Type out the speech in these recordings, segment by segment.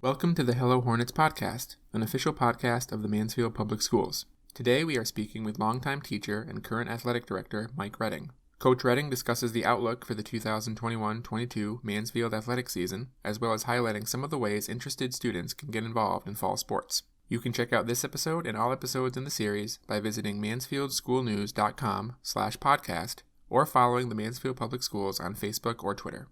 Welcome to the Hello Hornets podcast, an official podcast of the Mansfield Public Schools. Today we are speaking with longtime teacher and current athletic director Mike Redding. Coach Redding discusses the outlook for the 2021-22 Mansfield athletic season, as well as highlighting some of the ways interested students can get involved in fall sports. You can check out this episode and all episodes in the series by visiting mansfieldschoolnews.com/podcast or following the Mansfield Public Schools on Facebook or Twitter.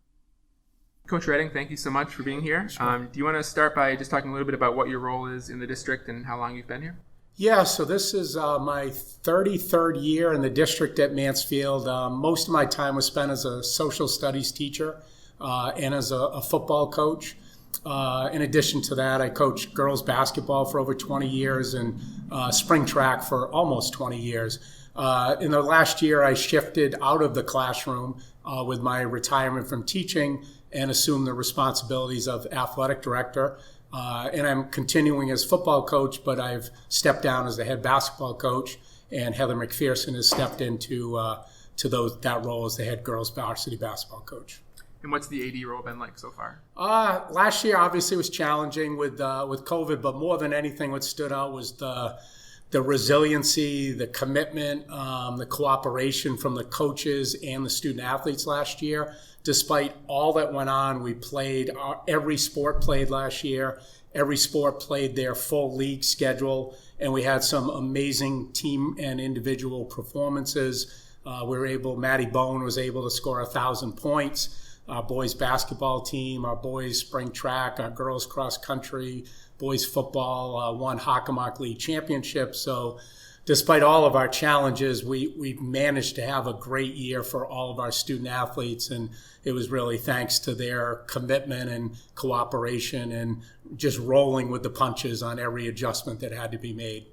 Coach Redding, thank you so much for being here. Sure. Do you want to start by just talking a little bit about what your role is in the district and how long you've been here? Yeah, so this is my 33rd year in the district at Mansfield. Most of my time was spent as a social studies teacher and as a football coach. In addition to that, I coached girls basketball for over 20 years and spring track for almost 20 years. In the last year, I shifted out of the classroom with my retirement from teaching and assumed the responsibilities of athletic director. And I'm continuing as football coach, but I've stepped down as the head basketball coach, and Heather McPherson has stepped into that role as the head girls varsity basketball coach. And what's the AD role been like so far? Last year obviously was challenging with COVID, but more than anything, what stood out was the resiliency, the commitment, the cooperation from the coaches and the student athletes last year. Despite all that went on, we played, every sport played last year. Every sport played their full league schedule, and we had some amazing team and individual performances. Maddie Bone was able to score 1,000 points. Our boys basketball team, our boys spring track, our girls cross country, boys football won Hockomock League championship. So despite all of our challenges, we've managed to have a great year for all of our student athletes, and it was really thanks to their commitment and cooperation and just rolling with the punches on every adjustment that had to be made.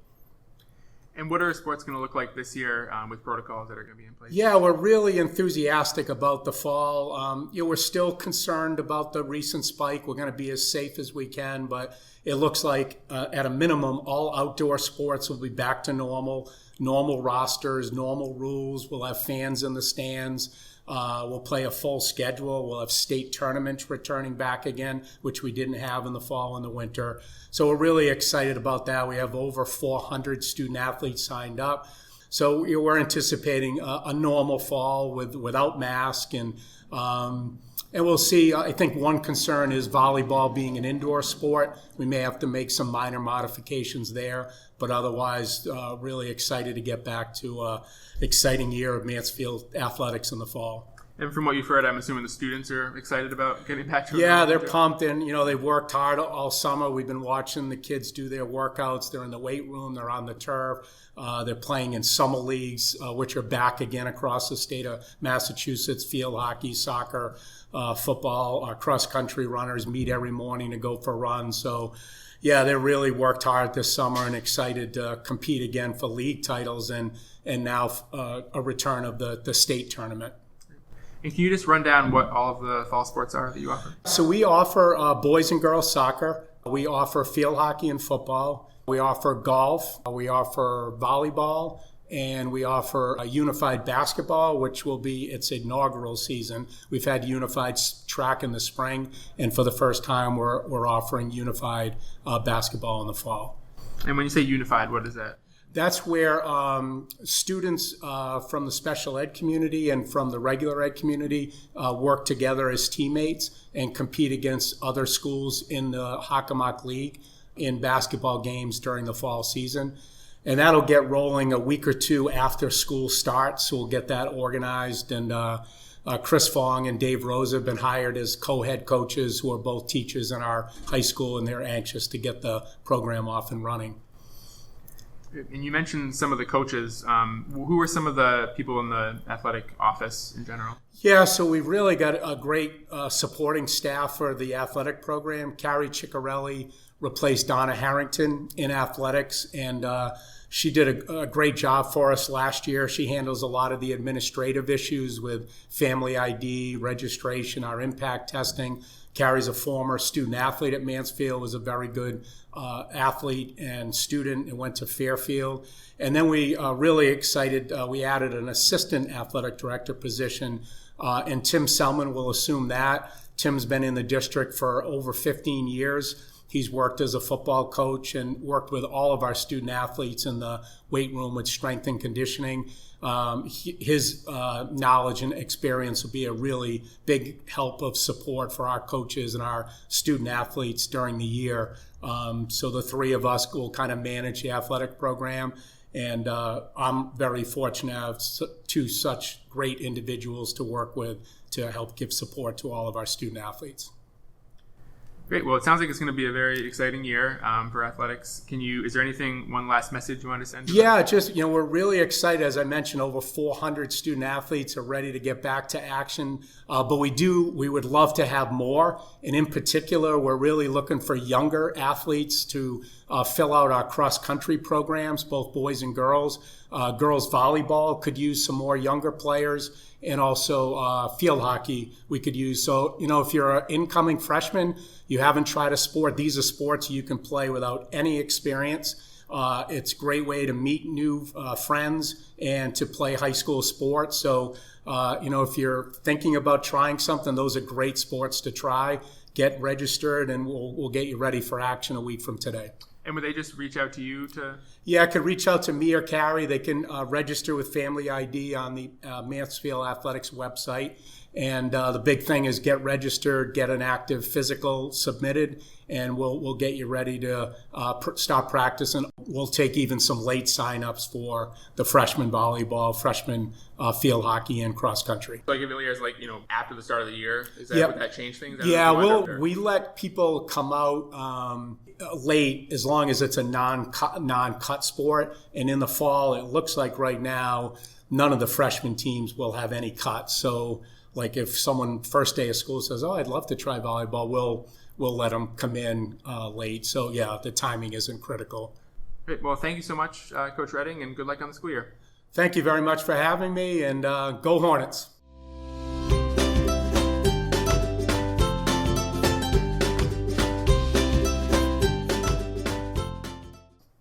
And what are sports going to look like this year with protocols that are going to be in place? Yeah, we're really enthusiastic about the fall. We're still concerned about the recent spike. We're going to be as safe as we can, but it looks like at a minimum, all outdoor sports will be back to normal rosters, normal rules. We'll have fans in the stands. We'll play a full schedule. We'll have state tournaments returning back again, which we didn't have in the fall and the winter. So we're really excited about that. We have over 400 student athletes signed up. So we're anticipating a normal fall without mask. And we'll see. I think one concern is volleyball being an indoor sport. We may have to make some minor modifications there. But otherwise, really excited to get back to an exciting year of Mansfield athletics in the fall. And from what you've heard, I'm assuming the students are excited about getting back to it. Yeah, they're pumped, and they've worked hard all summer. We've been watching the kids do their workouts. They're in the weight room. They're on the turf. They're playing in summer leagues, which are back again across the state of Massachusetts. Field hockey, soccer, football, cross-country runners meet every morning to go for runs. So, yeah, they really worked hard this summer and excited to compete again for league titles and now a return of the state tournament. And can you just run down what all of the fall sports are that you offer? So we offer boys and girls soccer. We offer field hockey and football. We offer golf. We offer volleyball. And we offer a unified basketball, which will be its inaugural season. We've had unified track in the spring, and for the first time, we're offering unified basketball in the fall. And when you say unified, what is that? That's where students from the special ed community and from the regular ed community work together as teammates and compete against other schools in the Hockomock League in basketball games during the fall season. And that'll get rolling a week or two after school starts. So we'll get that organized. And Chris Fong and Dave Rose have been hired as co-head coaches who are both teachers in our high school, and they're anxious to get the program off and running. And you mentioned some of the coaches. Who are some of the people in the athletic office in general? Yeah, so we've really got a great supporting staff for the athletic program. Carrie Ciccarelli replaced Donna Harrington in athletics, and she did a great job for us last year. She handles a lot of the administrative issues with family ID, registration, our impact testing. Carrie's a former student athlete at Mansfield, was a very good athlete and student, and went to Fairfield. And then we really excited, we added an assistant athletic director position, and Tim Selman will assume that. Tim's been in the district for over 15 years. He's worked as a football coach and worked with all of our student athletes in the weight room with strength and conditioning. His knowledge and experience will be a really big help of support for our coaches and our student athletes during the year. So the three of us will kind of manage the athletic program. And I'm very fortunate to have two such great individuals to work with to help give support to all of our student athletes. Great. Well, it sounds like it's going to be a very exciting year for athletics. Is there one last message you want to send? Yeah, we're really excited. As I mentioned, over 400 student athletes are ready to get back to action. But we would love to have more. And in particular, we're really looking for younger athletes to fill out our cross-country programs, both boys and girls. Girls volleyball could use some more younger players. And also field hockey we could use. So, if you're an incoming freshman, you haven't tried a sport, these are sports you can play without any experience. It's a great way to meet new friends and to play high school sports. So, if you're thinking about trying something, those are great sports to try. Get registered and we'll get you ready for action a week from today. And would they just reach out to you to? Yeah, could reach out to me or Carrie. They can register with Family ID on the Mansfield Athletics website. And the big thing is get registered, get an active physical submitted, and we'll get you ready to start practicing. We'll take even some late signups for the freshman volleyball, freshman field hockey, and cross country. Like if it was after the start of the year, would that change things? We let people come out late as long as it's a non-cut sport. And in the fall, it looks like right now, none of the freshman teams will have any cuts. So like if someone first day of school says, I'd love to try volleyball, we'll let them come in late. So yeah, the timing isn't critical. Great. Well, thank you so much, Coach Redding, and good luck on the school year. Thank you very much for having me, and go Hornets.